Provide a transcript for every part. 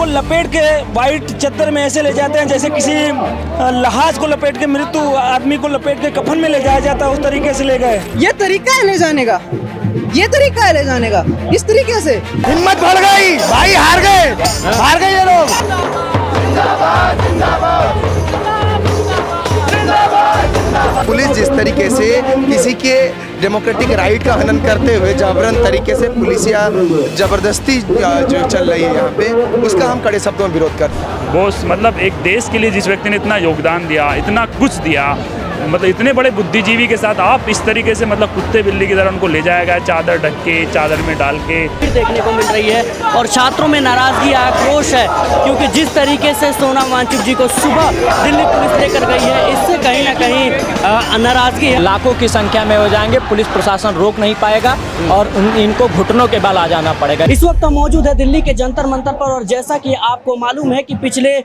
को लपेट के वाइट चद्दर में ऐसे ले जाते हैं जैसे किसी लहाज को लपेट के, मृत्यु आदमी को लपेट के कफन में ले जाया जाता है, उस तरीके से ले गए। ये तरीका है ले जाने का, ये तरीका है ले जाने का, इस तरीके से हिम्मत बढ़ गई भाई, हार गए ये लोग। पुलिस जिस तरीके से किसी के डेमोक्रेटिक राइट का हनन करते हुए जबरन तरीके से पुलिसिया जबरदस्ती जो चल रही है यहाँ पे, उसका हम कड़े शब्दों में विरोध करते हैं। वो मतलब एक देश के लिए जिस व्यक्ति ने इतना योगदान दिया, इतना कुछ दिया, मतलब इतने बड़े बुद्धिजीवी के साथ आप इस तरीके से मतलब कुत्ते बिल्ली की तरह उनको ले जाया गया, चादर ढक के, चादर में डाल के देखने को मिल रही है। और छात्रों में नाराजगी, आक्रोश है, क्योंकि जिस तरीके से सोनम वांगचुक जी को सुबह दिल्ली पुलिस लेकर गई है, इससे कहीं ना कहीं नाराजगी है। लाखों की संख्या में हो जाएंगे, पुलिस प्रशासन रोक नहीं पाएगा और इनको घुटनों के बल आ जाना पड़ेगा। इस वक्त हम मौजूद है दिल्ली के जंतर मंतर पर, और जैसा कि आपको मालूम है कि पिछले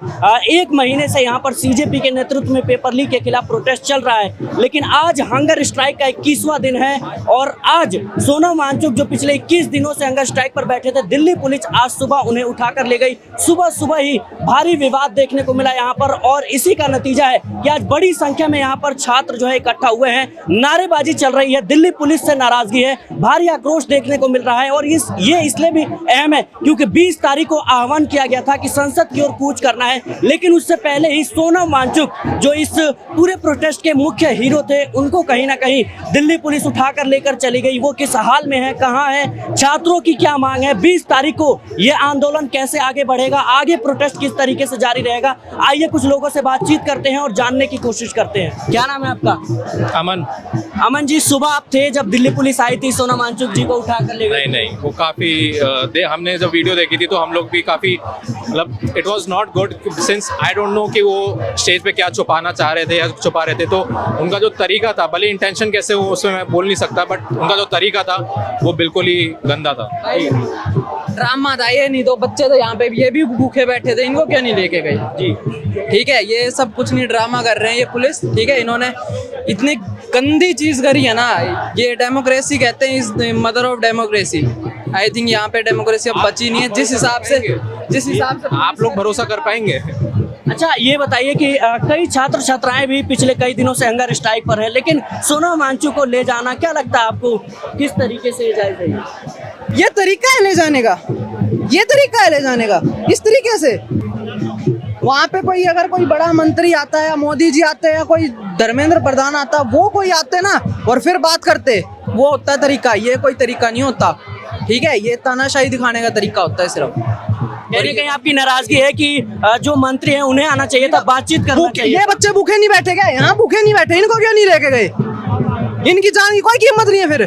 1 महीने से यहाँ पर सीजेपी के नेतृत्व में पेपर लीक के खिलाफ प्रोटेस्ट चल रहा है, लेकिन आज हंगर स्ट्राइक का 21वां दिन है। और आज सोनम वांगचुक जो पिछले 21 दिनों से हंगर स्ट्राइक पर बैठे थे, दिल्ली पुलिस आज सुबह उन्हें उठाकर ले गई। सुबह ही भारी विवाद देखने को मिला यहाँ पर, और इसी का नतीजा है कि आज बड़ी संख्या में यहाँ पर छात्र जो है इकट्ठा हुए हैं, नारेबाजी चल रही है, दिल्ली पुलिस से नाराजगी है, भारी आक्रोश देखने को मिल रहा है। और ये इसलिए भी अहम है क्योंकि 20 तारीख को आह्वान किया गया था कि संसद की ओर कूच करना है, लेकिन उससे पहले ही सोनम वांगचुक जो इस पूरे प्रोटेस्ट के मुख्य हीरो थे, उनको कहीं ना कहीं दिल्ली पुलिस उठाकर लेकर चली गई। वो किस हाल में है, कहां है, छात्रों की क्या मांग है, 20 तारीख को ये आंदोलन कैसे आगे बढ़ेगा, आगे प्रोटेस्ट किस तरीके से जारी रहेगा, आइए कुछ लोगों से बातचीत करते हैं और जानने की कोशिश करते हैं। क्या नाम है आपका? अमन जी, सुबह आप थे जब दिल्ली पुलिस आई थी, सोनम वांगचुक जी को उठाकर ले गई? नहीं, वो काफी हमने जब वीडियो देखी थी तो हम लोग भी काफी मतलब it was not good, since I don't know कि वो स्टेज पे क्या छुपाना चाह रहे थे या छुपा रहे थे। तो उनका जो तरीका था, भले इंटेंशन कैसे हो उसमें मैं बोल नहीं सकता, बट उनका जो तरीका था वो बिल्कुल ही गंदा था। ड्रामा था ये, नहीं तो बच्चे तो यहाँ पे ये भी भूखे बैठे थे, इनको क्यों नहीं लेके गए? जी ठीक है, ये सब कुछ नहीं, ड्रामा कर रहे हैं ये पुलिस, ठीक है। इन्होंने इतनी गंदी चीज करी है ना, ये डेमोक्रेसी कहते हैं, इस mother of democracy. I think यहाँ पे डेमोक्रेसी अब बची नहीं है जिस हिसाब से आप लोग भरोसा कर पाएंगे? अच्छा, ये बताइए कि कई छात्र छात्राएं भी पिछले कई दिनों से हंगर स्ट्राइक पर है, लेकिन सोनम वांगचुक को ले जाना क्या लगता है आपको, किस तरीके से जायज है? ये तरीका है ले जाने का, ये तरीका है ले जाने का, इस तरीके से। वहाँ पे कोई अगर कोई बड़ा मंत्री आता है, मोदी जी आते हैं, कोई धर्मेंद्र प्रधान आता, वो कोई आते ना और फिर बात करते, वो होता है तरीका। ये कोई तरीका नहीं होता, ठीक है, ये तानाशाही दिखाने का तरीका होता है सिर्फ। कहीं कहीं आपकी नाराजगी है कि जो मंत्री हैं उन्हें आना चाहिए था, बातचीत करना चाहिए। ये बच्चे भूखे नहीं बैठे गए, यहाँ भूखे नहीं बैठे, इनको क्यों नहीं लेके गए? इनकी जान की कोई कीमत नहीं है फिर,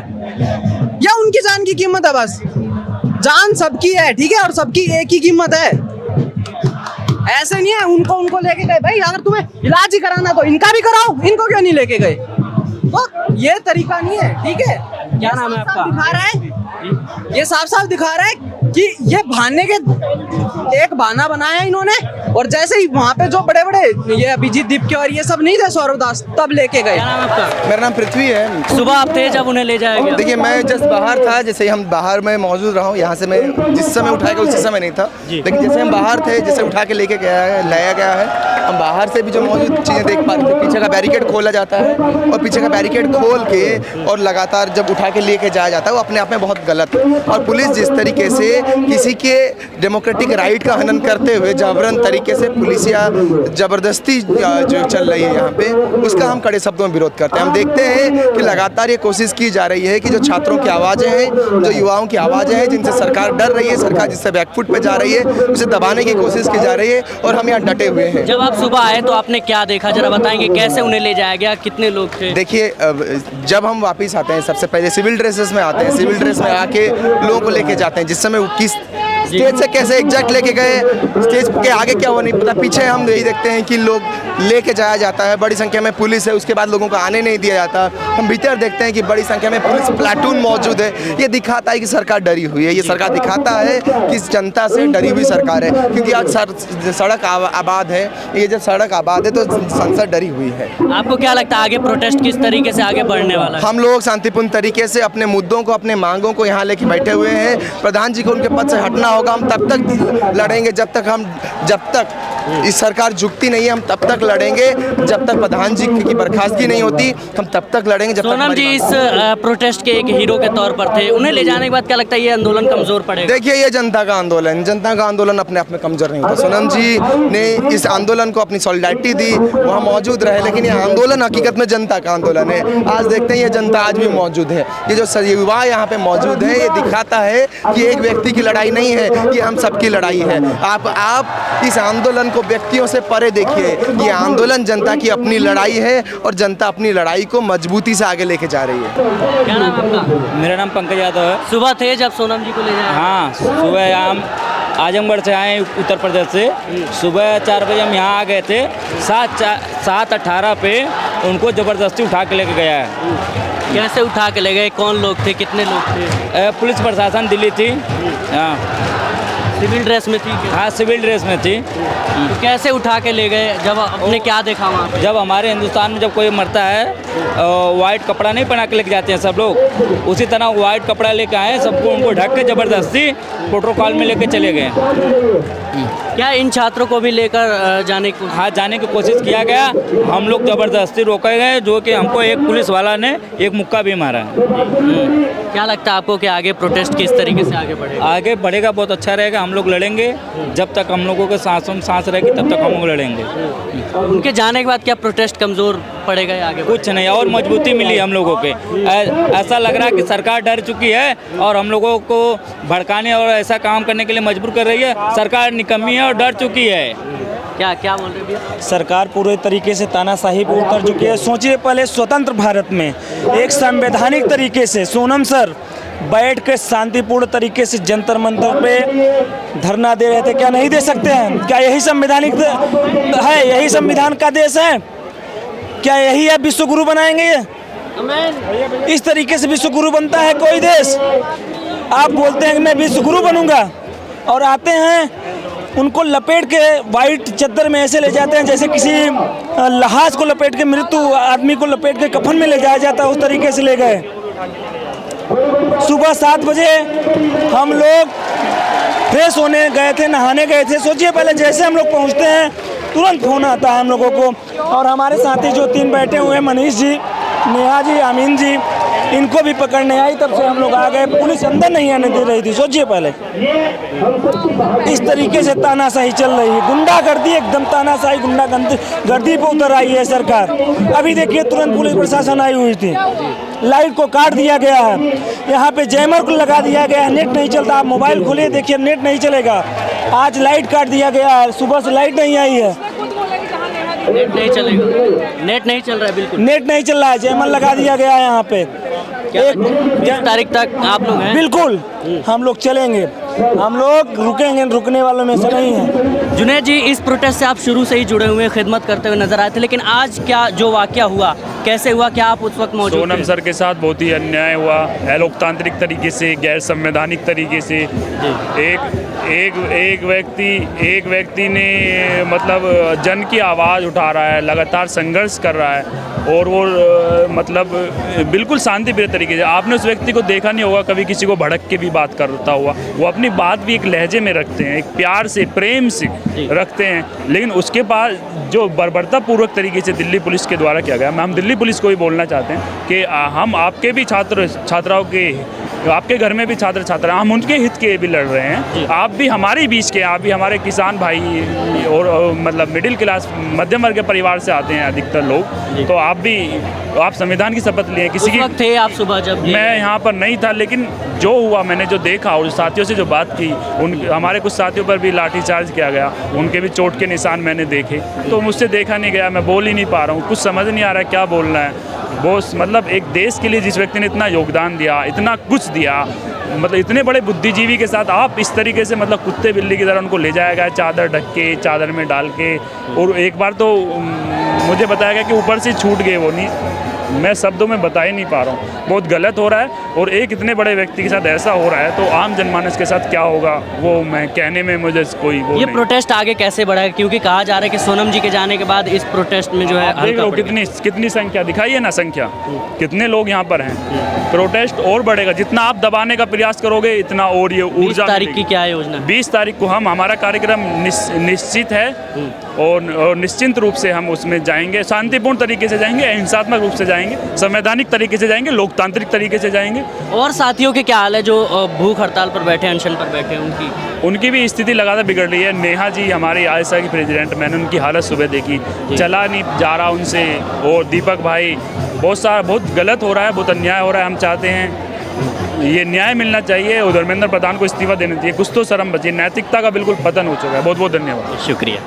या उनकी जान की कीमत है? बस जान सबकी है, ठीक है, और सबकी एक ही कीमत है। ऐसे नहीं है उनको लेके गए। भाई अगर तुम्हें इलाज ही कराना तो इनका भी कराओ, इनको क्यों नहीं लेके गए? तो ये तरीका नहीं है, ठीक है। क्या नाम है आपका? दिखा रहा है, ये साफ दिखा रहा है कि ये बहाने के एक बहाना बनाया इन्होंने, और जैसे ही वहाँ पे जो बड़े बड़े ये अभिजीत दीप और ये सब नहीं थे, सौरव दास, तब लेके गए। क्या नाम है आपका? मेरा नाम पृथ्वी है। सुबह आप थे जब उन्हें ले जाया गया? देखिए, मैं जस्ट बाहर था, जैसे हम बाहर में मौजूद रहा हूँ, यहाँ से मैं जिस समय उठाया गया उसी समय नहीं था, लेकिन जैसे हम बाहर थे, जैसे उठा के लेके लाया गया है, हम बाहर से भी जो मौजूद चीज़ें देख पा रहे थे। पीछे का बैरिकेड खोला जाता है और पीछे का बैरिकेड खोल के और लगातार जब उठा के लेके जाया जाता है, वो अपने आप में बहुत गलत है। और पुलिस जिस तरीके से किसी के डेमोक्रेटिक राइट का हनन करते हुए जबरन तरीके से पुलिसिया जबरदस्ती जो चल रही है यहाँ पे, उसका हम कड़े शब्दों में विरोध करते हैं। हम देखते हैं कि लगातार ये कोशिश की जा रही है कि जो छात्रों की आवाज़ें हैं, जो युवाओं की आवाज़ें हैं, जिनसे सरकार डर रही है, सरकार जिससे बैकफुट पे जा रही है, उसे दबाने की कोशिश की जा रही है, और हम यहाँ डटे हुए हैं। जब आप सुबह आए तो आपने क्या देखा, जरा बताएंगे, कैसे उन्हें ले जाया गया, कितने लोग थे? देखिए, जब हम वापस आते हैं, सबसे पहले सिविल ड्रेसेस में आते हैं, सिविल ड्रेस में आके लोगों को लेके जाते हैं। जिस समय किस स्टेज से कैसे एग्जैक्ट लेके गए, स्टेज के आगे क्या हुआ नहीं पता, पीछे हम यही देखते हैं कि लोग लेके जाया जाता है, बड़ी संख्या में पुलिस है, उसके बाद लोगों को आने नहीं दिया जाता। हम भीतर देखते हैं कि बड़ी संख्या में पुलिस प्लाटून मौजूद है। ये दिखाता है कि सरकार डरी हुई है, ये सरकार दिखाता है कि जनता से डरी हुई सरकार है, क्योंकि आज सड़क आबाद है, ये जब सड़क आबाद है तो संसद डरी हुई है। आपको क्या लगता है आगे प्रोटेस्ट किस तरीके से आगे बढ़ने वाला है? हम लोग शांतिपूर्ण तरीके से अपने मुद्दों को, अपने मांगों को यहाँ लेके बैठे हुए हैं। प्रधान जी को उनके पद से हटना होगा। हम तब तक लड़ेंगे जब तक इस सरकार झुकती नहीं है। हम तब तक लड़ेंगे जब तक प्रधान जी की बर्खास्तगी नहीं होती। हम तब तक लड़ेंगे जब तक सोनम जी इस प्रोटेस्ट के एक हीरो के तौर पर थे, उन्हें ले जाने के बाद क्या लगता है ये आंदोलन कमजोर पड़ेगा? देखिए, ये जनता का आंदोलन अपने आप में कमजोर नहीं होता। सोनम जी ने इस आंदोलन को अपनी सॉलिडारिटी दी, वहाँ मौजूद रहे, लेकिन ये आंदोलन हकीकत में जनता का आंदोलन है। आज देखते हैं ये जनता आज भी मौजूद है। ये जो युवा यहाँ पे मौजूद है, ये दिखाता है कि एक व्यक्ति की लड़ाई नहीं है, कि हम सबकी लड़ाई है। आप इस आंदोलन को व्यक्तियों से परे देखिए। ये आंदोलन जनता की अपनी लड़ाई है और जनता अपनी लड़ाई को मजबूती से आगे लेके जा रही है। क्या नाम है आपका? मेरा नाम पंकज यादव है। सुबह थे जब सोनम जी को ले जाया? हाँ, सुबह हम आजमगढ़ से आए, उत्तर प्रदेश से। सुबह 4 बजे हम यहाँ आ गए थे। 7:18 पे उनको ज़बरदस्ती उठा के लेके गया है। कैसे उठा के ले गए? कौन लोग थे? कितने लोग थे? पुलिस प्रशासन दिल्ली थी। हाँ सिविल ड्रेस में थी क्या? हाँ, सिविल ड्रेस में थी। तो कैसे उठा के ले गए? जब आपने क्या देखा वहाँ पे? जब हमारे हिंदुस्तान में जब कोई मरता है, वाइट कपड़ा नहीं पहना के लेके जाते हैं सब लोग, उसी तरह वाइट कपड़ा लेके आए, सबको उनको ढक के ज़बरदस्ती प्रोटोकॉल में लेके चले गए। क्या इन छात्रों को भी लेकर जाने को? हाँ, जाने की कोशिश किया गया। हम लोग ज़बरदस्ती रोके गए, जो कि हमको एक पुलिस वाला ने एक मुक्का भी मारा है। क्या लगता है आपको कि आगे प्रोटेस्ट किस तरीके से आगे बढ़ेगा? आगे बढ़ेगा, बहुत अच्छा रहेगा। हम लोग लड़ेंगे जब तक हम लोगों के सांसों में सांस रहेगी, तब तक हम लोग लड़ेंगे। उनके जाने के बाद क्या प्रोटेस्ट कमज़ोर पड़ेगा या आगे? कुछ नहीं, और मजबूती मिली हम लोगों के। ऐसा लग रहा है कि सरकार डर चुकी है और हम लोगों को भड़काने और ऐसा काम करने के लिए मजबूर कर रही है। सरकार निकम्मी है और डर चुकी है। क्या बोल रहे भैया? सरकार पूरे तरीके से तानाशाही पर उतर चुकी है। सोचिए, पहले स्वतंत्र भारत में एक संवैधानिक तरीके से सोनम सर बैठ के शांतिपूर्ण तरीके से जंतर मंतर पे धरना दे रहे थे। क्या नहीं दे सकते हैं? क्या यही संवैधानिक है? यही संविधान का देश है? क्या यही आप विश्व गुरु बनाएंगे? ये इस तरीके से विश्व गुरु बनता है कोई देश? आप बोलते हैं कि मैं विश्व गुरु बनूंगा और आते हैं उनको लपेट के वाइट चादर में ऐसे ले जाते हैं जैसे किसी लहाज को लपेट के, मृत्यु आदमी को लपेट के कफन में ले जाया जाता है, उस तरीके से ले गए। सुबह 7 बजे हम लोग फ्रेश होने गए थे, नहाने गए थे। सोचिए, पहले जैसे हम लोग पहुंचते हैं तुरंत फोन आता है हम लोगों को। और हमारे साथी जो 3 बैठे हुए हैं, मनीष जी, नेहा जी, आमीन जी, इनको भी पकड़ने आई, तब से हम लोग आ गए। पुलिस अंदर नहीं आने दे रही थी। सोचिए, पहले इस तरीके से तानाशाही चल रही है, गुंडागर्दी, एकदम तानाशाही गुंडागर्दी पे उतर आई है सरकार। अभी देखिए, तुरंत पुलिस प्रशासन आई हुई थी, लाइट को काट दिया गया है, यहाँ पे जैमर को लगा दिया गया है, नेट नहीं चलता। आप मोबाइल खोलिए, देखिए नेट नहीं चलेगा। आज लाइट काट दिया गया है, सुबह से लाइट नहीं आई है। नेट नहीं चलेगा? नेट नहीं चल रहा है? बिल्कुल नेट नहीं चल रहा है, जैमर लगा दिया गया है यहाँ पे। 1 तारीख तक आप लोग हैं? बिल्कुल, हम लोग चलेंगे, हम लोग रुकेंगे, रुकने वालों में से नहीं है। जुनैद जी, इस प्रोटेस्ट से आप शुरू से ही जुड़े हुए, खिदमत करते हुए नजर आए थे, लेकिन आज क्या जो वाकया हुआ, कैसे हुआ? क्या आप उस वक्त मौजूद थे? सोनम सर के साथ बहुत ही अन्याय हुआ, अलोकतांत्रिक तरीके से, गैर संवैधानिक तरीके से। एक व्यक्ति ने मतलब जन की आवाज़ उठा रहा है, लगातार संघर्ष कर रहा है और वो मतलब बिल्कुल शांतिप्रिय तरीके से। आपने उस व्यक्ति को देखा नहीं होगा कभी किसी को भड़क के भी बात करता हुआ। वो अपनी बात भी एक लहजे में रखते हैं, एक प्यार से, प्रेम से रखते हैं। लेकिन उसके पास जो बर्बरतापूर्वक तरीके से दिल्ली पुलिस के द्वारा किया गया, हम दिल्ली पुलिस को भी बोलना चाहते हैं कि हम आपके भी छात्राओं के, आपके घर में भी छात्र छात्रा, हम उनके हित के भी लड़ रहे हैं। आप भी हमारे बीच के, आप भी हमारे किसान भाई और मतलब मिडिल क्लास, मध्यम वर्ग के परिवार से आते हैं अधिकतर लोग। तो आप संविधान की शपथ लिए। किसी की थे आप सुबह जब? मैं यहाँ पर नहीं था, लेकिन जो हुआ, मैंने जो देखा और साथियों से जो बात की, हमारे कुछ साथियों पर भी लाठीचार्ज किया गया, उनके भी चोट के निशान मैंने देखे। तो मुझसे देखा नहीं गया, मैं बोल ही नहीं पा रहा हूँ, कुछ समझ नहीं आ रहा है क्या बोलना है। वो मतलब एक देश के लिए जिस व्यक्ति ने इतना योगदान दिया, इतना कुछ दिया, मतलब इतने बड़े बुद्धिजीवी के साथ आप इस तरीके से मतलब कुत्ते बिल्ली की तरह उनको ले जाया गया, चादर ढक के, चादर में डाल के। और एक बार तो मुझे बताया गया कि ऊपर से छूट गए वो, नहीं मैं शब्दों में बता ही नहीं पा रहा हूँ। बहुत गलत हो रहा है और एक इतने बड़े व्यक्ति के साथ ऐसा हो रहा है तो आम जनमानस के साथ क्या होगा वो मैं कहने में मुझे कोई वो ये नहीं। प्रोटेस्ट आगे कैसे बढ़ेगा, क्योंकि कहा जा रहा है कि सोनम जी के जाने के बाद इस प्रोटेस्ट में जो है देख लो कितनी संख्या, दिखाइए ना संख्या, कितने लोग यहाँ पर हैं। प्रोटेस्ट और बढ़ेगा, जितना आप दबाने का प्रयास करोगे इतना और ये 20 ऊर्जा तारीख की मिलेगी। क्या योजना है? 20 तारीख को हमारा कार्यक्रम निश्चित है और निश्चिंत रूप से हम उसमें जाएंगे, शांतिपूर्ण तरीके से जाएंगे, अहिंसात्मक रूप से जाएंगे, संवैधानिक तरीके से जाएंगे, लोकतांत्रिक तरीके से जाएंगे। और साथियों के क्या हाल है जो भूख हड़ताल पर बैठे, अनशन पर बैठे हैं उनकी भी स्थिति लगातार बिगड़ रही है। नेहा जी हमारी आयसा की प्रेसिडेंट, मैंने उनकी हालत सुबह देखी, चला नहीं जा रहा उनसे। और दीपक भाई बहुत गलत हो रहा है, बहुत अन्याय हो रहा है। हम चाहते हैं ये न्याय मिलना चाहिए और धर्मेंद्र प्रधान को इस्तीफा देना चाहिए। कुछ तो शर्म बची, नैतिकता का बिल्कुल पतन हो चुका है। बहुत बहुत धन्यवाद, शुक्रिया।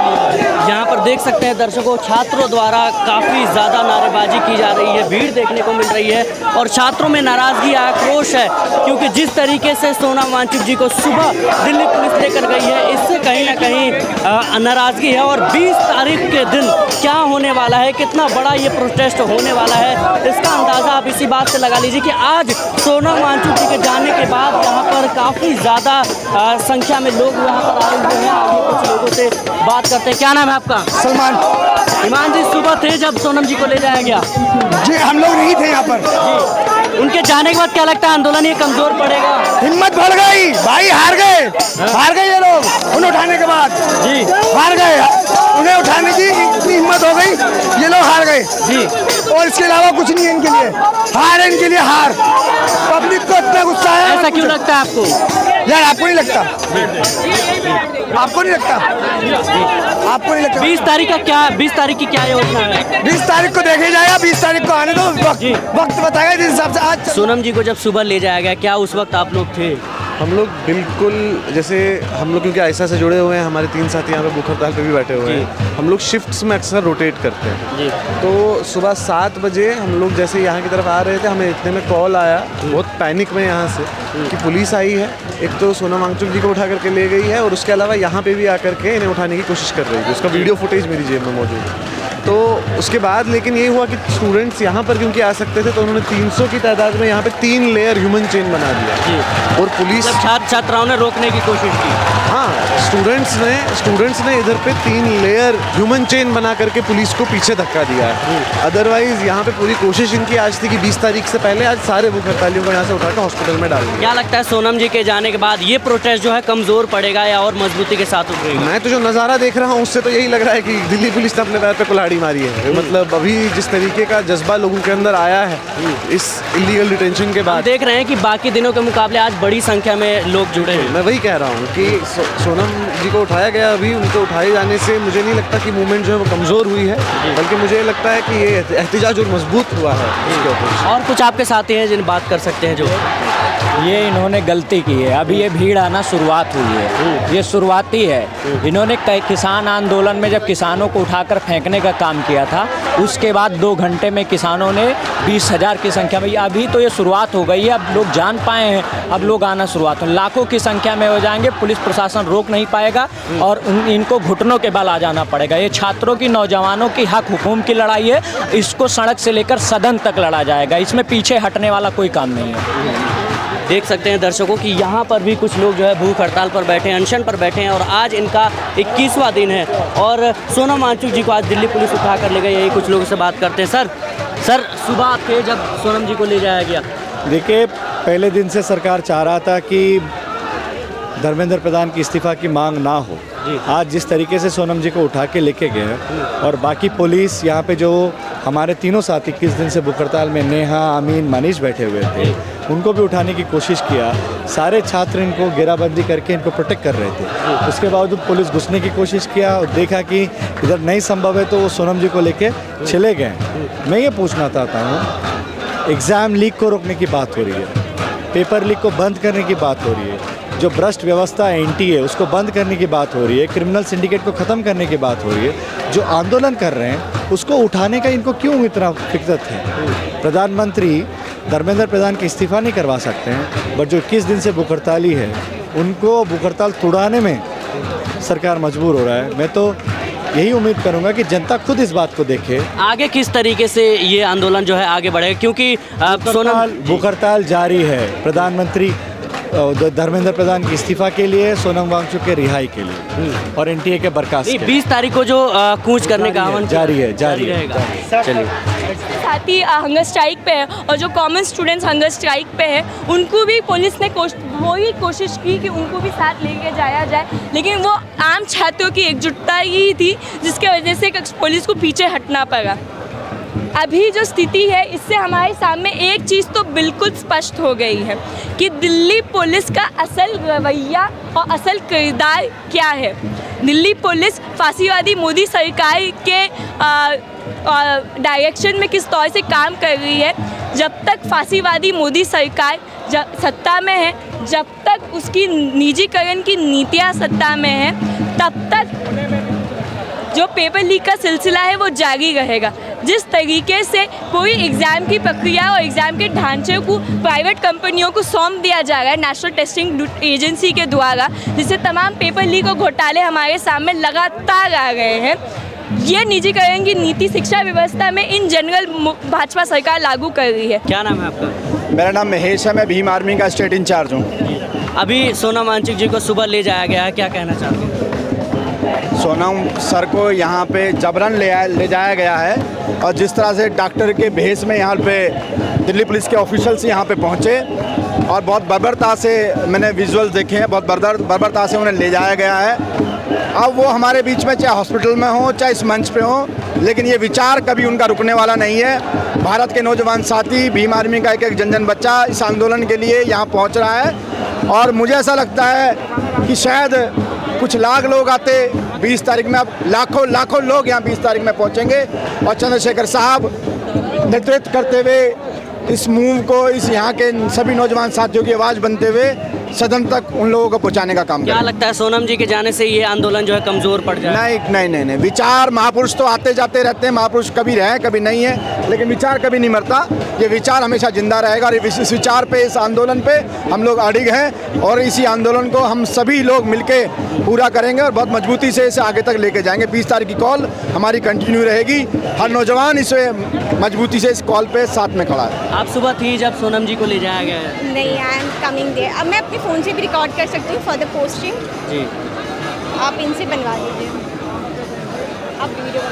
यहाँ पर देख सकते हैं दर्शकों, छात्रों द्वारा काफ़ी ज़्यादा नारेबाजी की जा रही है, भीड़ देखने को मिल रही है और छात्रों में नाराज़गी, आक्रोश है, क्योंकि जिस तरीके से सोनम वांगचुक जी को सुबह दिल्ली पुलिस लेकर गई है, इससे कहीं ना कहीं नाराज़गी है। और 20 तारीख के दिन क्या होने वाला है, कितना बड़ा ये प्रोटेस्ट होने वाला है, इसका अंदाज़ा आप इसी बात से लगा लीजिए कि आज सोनम वांगचुक जी के जाने के बाद यहाँ पर काफ़ी ज़्यादा संख्या में लोग यहाँ पर आए हुए हैं। आगे कुछ लोगों से बात करते हैं। क्या नाम है आपका? सलमान। ईमान जी, सुबह थे जब सोनम जी को ले जाया गया? जी हम लोग नहीं थे यहाँ पर। जी, उनके जाने के बाद क्या लगता है, आंदोलन ये कमजोर पड़ेगा? हिम्मत बढ़ गई भाई, हार गए ये लोग। उन्हें उठाने के बाद जी हार गए, उन्हें उठाने की इतनी हिम्मत हो गई, ये लोग हार गए जी। और इसके अलावा कुछ नहीं है इनके लिए। हार है इनके लिए, हार। पब्लिक को इतना गुस्सा है। ऐसा क्यों लगता है आपको? यार आपको नहीं लगता? आपको नहीं लगता? आपको नहीं लगता? 20 तारीख की क्या योजना है? 20 तारीख को देखे जाएगा, 20 तारीख को आने दो, वक्त बताएगा जिस हिसाब से। आज सोनम जी को जब सुबह ले जाया गया, क्या उस वक्त आप लोग थे? हम लोग बिल्कुल, जैसे हम लोग क्योंकि आयसा से जुड़े हुए हैं, हमारे 3 साथी यहाँ पे भूख हड़ताल पे भी बैठे हुए हैं। हम लोग शिफ्ट्स में अक्सर रोटेट करते हैं जी। तो सुबह 7 बजे हम लोग जैसे यहाँ की तरफ आ रहे थे, हमें इतने में कॉल आया, बहुत पैनिक में यहाँ से, कि पुलिस आई है, एक तो सोनम वांगचुक जी को उठा करके ले गई है और उसके अलावा यहाँ पे भी आकर के इन्हें उठाने की कोशिश कर रही थी। उसका वीडियो फुटेज मेरी जेब में मौजूद है। तो उसके बाद लेकिन ये हुआ कि स्टूडेंट्स यहाँ पर क्योंकि आ सकते थे तो उन्होंने 300 की तादाद में यहाँ पे 3 लेयर ह्यूमन चेन बना दिया जी। और पुलिस छात्राओं ने रोकने की कोशिश की। हाँ, स्टूडेंट्स ने इधर पे 3 लेयर ह्यूमन चेन बना करके पुलिस को पीछे धक्का दिया है। अदरवाइज यहाँ पे पूरी कोशिश इनकी आज थी कि 20 तारीख से पहले आज सारे भूख हड़तालियों को यहाँ से उठाकर हॉस्पिटल में डाल दिया। क्या लगता है सोनम जी के जाने के बाद ये प्रोटेस्ट जो है कमजोर पड़ेगा या और मजबूती के साथ उभरेगा? मैं तो जो नज़ारा देख रहा हूँ उससे तो यही लग रहा है कि दिल्ली पुलिस ने अपने पैर पे कुल्हाड़ी मारी है। मतलब अभी जिस तरीके का जज्बा लोगों के अंदर आया है इस इलीगल डिटेंशन के बाद, देख रहे हैं कि बाकी दिनों के मुकाबले आज बड़ी संख्या में लोग जुड़े हैं। मैं वही कह रहा हूँ कि सोनम जी को उठाया गया, अभी उनको उठाए जाने से मुझे नहीं लगता कि मूवमेंट जो है वो कमज़ोर हुई है, बल्कि मुझे लगता है कि ये एहतिजाज और मजबूत हुआ है उसके ऊपर। और कुछ आपके साथी हैं जिन बात कर सकते हैं जो ये इन्होंने गलती की है। अभी ये भीड़ आना शुरुआत हुई है, ये शुरुआती है। इन्होंने किसान आंदोलन में जब किसानों को उठाकर फेंकने का काम किया था, उसके बाद 2 घंटे में किसानों ने 20,000 की संख्या में, अभी तो ये शुरुआत हो गई है। अब लोग जान पाए हैं, अब लोग आना शुरुआत हो, लाखों की संख्या में हो जाएंगे। पुलिस प्रशासन रोक नहीं पाएगा और इनको घुटनों के बल आ जाना पड़ेगा। ये छात्रों की, नौजवानों की हक हुकूम की लड़ाई है। इसको सड़क से लेकर सदन तक लड़ा जाएगा, इसमें पीछे हटने वाला कोई काम नहीं है। देख सकते हैं दर्शकों कि यहाँ पर भी कुछ लोग जो है भूख हड़ताल पर बैठे हैं, अनशन पर बैठे हैं और आज इनका 21वां दिन है और सोनम वांगचुक जी को आज दिल्ली पुलिस उठा कर ले गई। यही कुछ लोगों से बात करते हैं। सर सुबह थे जब सोनम जी को ले जाया गया? देखिए, पहले दिन से सरकार चाह रहा था कि धर्मेंद्र प्रधान की इस्तीफ़ा की मांग ना हो। आज जिस तरीके से सोनम जी को उठा के लेके गए और बाकी पुलिस यहाँ पे जो हमारे तीनों साथी किस दिन से भूख हड़ताल में, नेहा, अमीन, मनीष बैठे हुए थे, उनको भी उठाने की कोशिश किया। सारे छात्र इनको घेराबंदी करके इनको प्रोटेक्ट कर रहे थे। उसके बावजूद पुलिस घुसने की कोशिश किया और देखा कि इधर नहीं संभव है तो वो सोनम जी को लेके चले गए। मैं ये पूछना चाहता हूँ, एग्ज़ाम लीक को रोकने की बात हो रही है, पेपर लीक को बंद करने की बात हो रही है, जो भ्रष्ट व्यवस्था एनटीए है उसको बंद करने की बात हो रही है, क्रिमिनल सिंडिकेट को ख़त्म करने की बात हो रही है, जो आंदोलन कर रहे हैं उसको उठाने का इनको क्यों इतना फिक्रत है? प्रधानमंत्री धर्मेंद्र प्रधान की इस्तीफ़ा नहीं करवा सकते हैं, बट जो 21 दिन से भूख हड़ताली है उनको भूख हड़ताल तोड़ाने में सरकार मजबूर हो रहा है। मैं तो यही उम्मीद करूंगा कि जनता खुद इस बात को देखे। आगे किस तरीके से ये आंदोलन जो है आगे बढ़ेगा, क्योंकि सोनम भूख हड़ताल जारी है प्रधानमंत्री धर्मेंद्र प्रधान के इस्तीफा के लिए, सोनम वांगचुक के रिहाई के लिए और एनटीए के बर्खास्त के लिए। 20 तारीख को जो कूच करने का आह्वान जारी रहेगा। चलिए, साथ ही हंगर स्ट्राइक पे है और जो कॉमन स्टूडेंट्स हंगर स्ट्राइक पे है उनको भी पुलिस ने वही कोशिश की कि उनको भी साथ लेके जाया जाए, लेकिन वो आम छात्रों की एकजुटता ही थी जिसके वजह से पुलिस को पीछे हटना पड़ा। अभी जो स्थिति है इससे हमारे सामने एक चीज़ तो बिल्कुल स्पष्ट हो गई है कि दिल्ली पुलिस का असल रवैया और असल किरदार क्या है। दिल्ली पुलिस फांसीवादी मोदी सरकार के डायरेक्शन में किस तौर से काम कर रही है। जब तक फांसीवादी मोदी सरकार सत्ता में है, जब तक उसकी निजीकरण की नीतियाँ सत्ता में है, तब तक जो पेपर लीक का सिलसिला है वो जारी रहेगा। जिस तरीके से कोई एग्ज़ाम की प्रक्रिया और एग्ज़ाम के ढांचे को प्राइवेट कंपनियों को सौंप दिया जा रहा है नेशनल टेस्टिंग एजेंसी के द्वारा, जिससे तमाम पेपर लीक और घोटाले हमारे सामने लगातार आ रहे हैं। ये निजीकरण की नीति शिक्षा व्यवस्था में इन जनरल भाजपा सरकार लागू कर रही है। क्या नाम है आपका? मेरा नाम महेश है, मैं भीम आर्मी का स्टेट इंचार्ज हूँ। अभी सोनम वांगचुक जी को सुबह ले जाया गया है, क्या कहना चाहते हैं? सोनम सर को यहाँ पे जबरन ले जाया गया है और जिस तरह से डॉक्टर के भेष में यहाँ पे दिल्ली पुलिस के ऑफिशियल्स यहाँ पे पहुँचे और बहुत बर्बरता से मैंने विजुअल्स देखे हैं, बहुत बर्बरता से उन्हें ले जाया गया है। अब वो हमारे बीच में चाहे हॉस्पिटल में हो चाहे इस मंच पे हो, लेकिन ये विचार कभी उनका रुकने वाला नहीं है। भारत के नौजवान साथी, भीम आर्मी का एक जन बच्चा इस आंदोलन के लिए यहाँ पहुँच रहा है और मुझे ऐसा लगता है कि शायद कुछ लाख लोग आते 20 तारीख में, अब लाखों लोग यहाँ 20 तारीख में पहुँचेंगे और चंद्रशेखर साहब नेतृत्व करते हुए इस मूव को, इस यहाँ के सभी नौजवान साथियों की आवाज़ बनते हुए सदन तक उन लोगों को पहुँचाने का काम। क्या लगता है सोनम जी के जाने से ये आंदोलन जो है कमज़ोर पड़ जाए? नहीं, विचार, महापुरुष तो आते जाते रहते हैं, महापुरुष कभी रहे कभी नहीं है, लेकिन विचार कभी नहीं मरता। ये विचार हमेशा जिंदा रहेगा और इस विचार पे, इस आंदोलन पे हम लोग अड़िग हैं और इसी आंदोलन को हम सभी लोग मिलके पूरा करेंगे और बहुत मजबूती से इसे आगे तक लेके जाएंगे। 20 तारीख की कॉल हमारी कंटिन्यू रहेगी, हर नौजवान इसे मजबूती से इस कॉल पे साथ में खड़ा है। आप सुबह थी जब सोनम जी को ले जाया गया है? नहीं, आई एम कमिंग देयर। अब मैं अपने फ़ोन से भी रिकॉर्ड कर सकती हूँ फॉर द पोस्टिंग। जी, आप इनसे बनवा लीजिए, आप वीडियो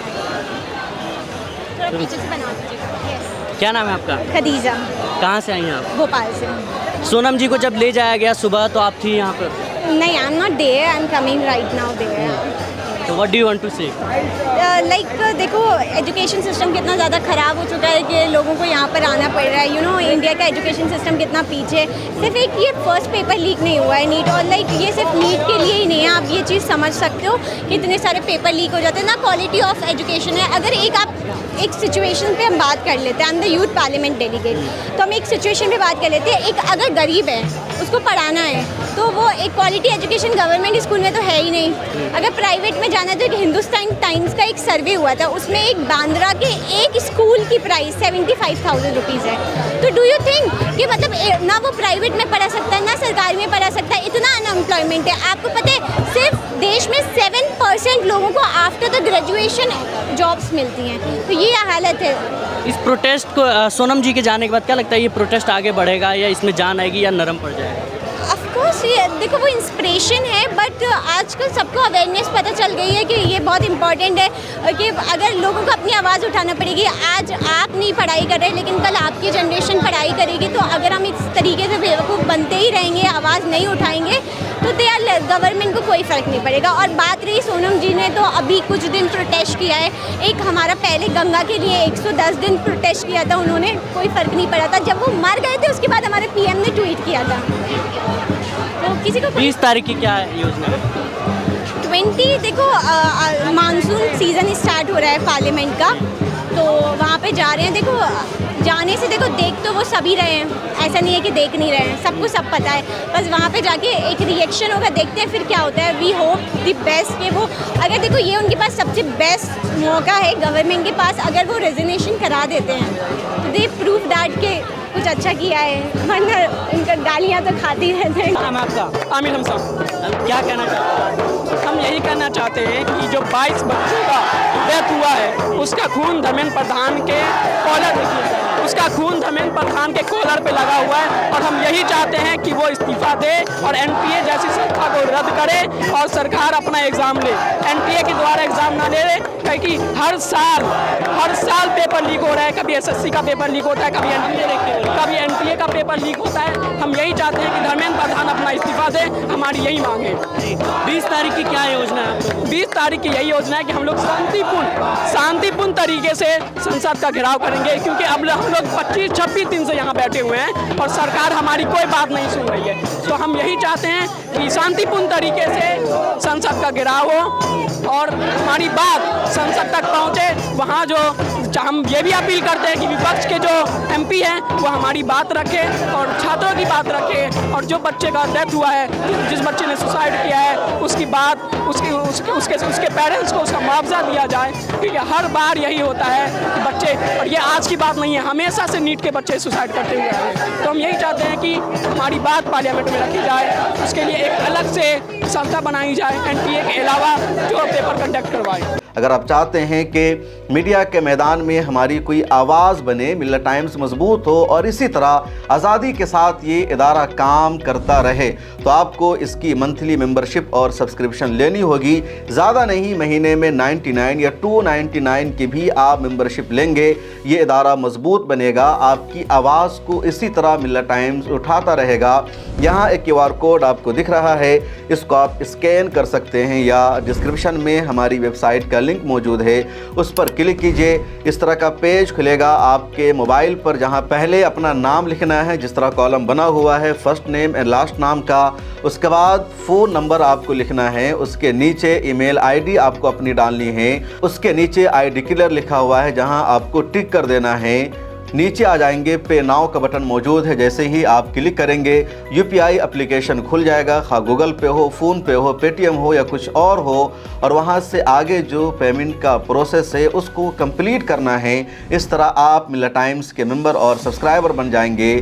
थोड़ा पीछे से बना दीजिए। यस। क्या नाम है आपका? खदीजा। कहाँ से आई हैं आप? भोपाल से। सोनम जी को जब ले जाया गया सुबह तो आप थी यहाँ पर? नहीं, I am not there, I am coming right now there. तो what do you want to say? Like देखो, एजुकेशन सिस्टम कितना ज़्यादा ख़राब हो चुका है कि लोगों को यहाँ पर आना पड़ रहा है। यू नो, इंडिया का एजुकेशन सिस्टम कितना पीछे। सिर्फ एक ये फर्स्ट पेपर लीक नहीं हुआ है नीट, और लाइक ये सिर्फ नीट के लिए ही नहीं है। आप ये चीज़ समझ सकते हो कि इतने सारे पेपर लीक हो जाते हैं ना, क्वालिटी ऑफ एजुकेशन है। अगर एक सिचुएशन पे हम बात कर लेते हैं, I am the youth parliament delegate, तो हम एक सिचुएशन पे बात कर लेते हैं। एक अगर गरीब है, उसको पढ़ाना है, तो वो एक क्वालिटी एजुकेशन गवर्नमेंट स्कूल में तो है ही नहीं। अगर प्राइवेट में जाना है तो एक हिंदुस्तान टाइम्स का एक सर्वे हुआ था, उसमें एक बांद्रा के एक स्कूल की प्राइस 75,000 रुपीज़ है। तो डू यू थिंक कि मतलब ना वो प्राइवेट में पढ़ा सकता है ना सरकारी में पढ़ा सकता है? इतना अनएम्प्लॉयमेंट है। आपको पता है सिर्फ देश में 7% लोगों को आफ्टर द ग्रेजुएशन जॉब्स मिलती हैं। तो ये हालत है। इस प्रोटेस्ट को सोनम जी के जाने के बाद क्या लगता है, ये प्रोटेस्ट आगे बढ़ेगा या इसमें जान आएगी या नरम पड़ जाएगा? ऑफकोर्स ये देखो, वो इंस्पिरेशन है, बट आजकल सबको अवेयरनेस पता चल गई है कि ये बहुत इंपॉर्टेंट है कि अगर लोगों को अपनी आवाज़ उठाना पड़ेगी। आज आप नहीं पढ़ाई कर रहे, लेकिन कल आपकी जनरेशन पढ़ाई करेगी। तो अगर हम इस तरीके से बेवकूफ़ बनते ही रहेंगे, आवाज़ नहीं उठाएंगे, तो गवर्नमेंट को कोई फ़र्क नहीं पड़ेगा। और बात रही सोनम जी ने तो अभी कुछ दिन प्रोटेस्ट किया है। एक हमारा पहले गंगा के लिए 110 दिन प्रोटेस्ट किया था उन्होंने, कोई फ़र्क नहीं पड़ा था। जब वो मर गए थे उसके बाद हमारे PM ने ट्वीट किया था। तो किसी को 20 तारीख की क्या योजना है? 20 देखो, मानसून सीज़न स्टार्ट हो रहा है पार्लियामेंट का, तो वहाँ पे जा रहे हैं। देखो, जाने से देखो, देख तो वो सभी रहे हैं, ऐसा नहीं है कि देख नहीं रहे हैं, सबको सब पता है। बस वहाँ पे जाके एक रिएक्शन होगा, देखते हैं फिर क्या होता है। वी होप द बेस्ट कि वो अगर देखो ये उनके पास सबसे बेस्ट मौका है गवर्नमेंट के पास, अगर वो रेजिग्नेशन करा देते हैं तो दे प्रूव दैट के कुछ अच्छा किया है, वरना उनका गालियाँ तो खाती रहते हैं। नाम आपका? आमिर हम साहब। क्या कहना चाहते हैं? हम यही कहना चाहते हैं कि जो 22 बच्चों का डेथ हुआ है उसका खून धर्मेंद्र प्रधान के कॉलर उसका खून धर्मेंद्र प्रधान के कॉलर पे लगा हुआ है और हम यही चाहते हैं कि वो इस्तीफा दे और एनटीए जैसी संस्था को रद्द करे और सरकार अपना एग्ज़ाम ले। एनटीए के द्वारा एग्ज़ाम ना ले क्योंकि हर साल पेपर लीक हो रहा है, कभी एसएससी का पेपर लीक होता है, कभी एनटीए का पेपर लीक होता है। हम यही चाहते हैं कि धर्मेंद्र प्रधान अपना इस्तीफा दे, हमारी यही मांग है। 20 तारीख की क्या योजना है? 20 तारीख की यही योजना है कि हम लोग शांतिपूर्ण तरीके से संसद का घेराव करेंगे, क्योंकि अब हम लोग 25-26 दिन से यहाँ बैठे हुए हैं और सरकार हमारी कोई बात नहीं सुन रही है। तो हम यही चाहते हैं कि शांतिपूर्ण तरीके से संसद का घेराव हो और हमारी बात संसद तक पहुँचे। वहाँ जो हम ये भी अपील करते हैं कि विपक्ष के जो एमपी हैं वो हमारी बात रखें और छात्रों की बात रखें, और जो बच्चे का डेथ हुआ है, जिस बच्चे ने सुसाइड किया है, उसकी बात उसके पेरेंट्स को उसका मुआवजा दिया जाए, क्योंकि हर बार यही होता है कि बच्चे, और ये आज की बात नहीं है, हमेशा से नीट के बच्चे सुसाइड करते हुए आए हैं। तो हम यही चाहते हैं कि हमारी बात पार्लियामेंट में रखी जाए, उसके लिए एक अलग से संस्था बनाई जाए एनटीए के अलावा जो पेपर कंडक्ट करवाए। अगर आप चाहते हैं कि मीडिया के मैदान में हमारी कोई आवाज़ बने, मिल्लत टाइम्स मजबूत हो और इसी तरह आज़ादी के साथ ये इदारा काम करता रहे, तो आपको इसकी मंथली मेंबरशिप और सब्सक्रिप्शन लेनी होगी। ज़्यादा नहीं, महीने में 99 या 299 की भी आप मेंबरशिप लेंगे, ये इदारा मजबूत बनेगा, आपकी आवाज़ को इसी तरह मिल्लत टाइम्स उठाता रहेगा। यहाँ एक QR कोड आपको दिख रहा है, इसको आप स्कैन कर सकते हैं या डिस्क्रिप्शन में हमारी वेबसाइट का लिंक मौजूद है, उस पर क्लिक कीजिए। इस तरह का पेज खुलेगा आपके मोबाइल पर, जहां पहले अपना नाम लिखना है, जिस तरह कॉलम बना हुआ है फर्स्ट नेम एंड लास्ट नाम का, उसके बाद फ़ोन नंबर आपको लिखना है, उसके नीचे ईमेल आईडी आपको अपनी डालनी है, उसके नीचे आई डिक्लेयर लिखा हुआ है जहां आपको टिक कर देना है। नीचे आ जाएंगे, पे नाउ का बटन मौजूद है, जैसे ही आप क्लिक करेंगे UPI एप्लीकेशन खुल जाएगा, खा गूगल पे हो, फ़ोन पे हो, पेटीएम हो या कुछ और हो, और वहां से आगे जो पेमेंट का प्रोसेस है उसको कंप्लीट करना है। इस तरह आप मिल्लत टाइम्स के मेंबर और सब्सक्राइबर बन जाएंगे।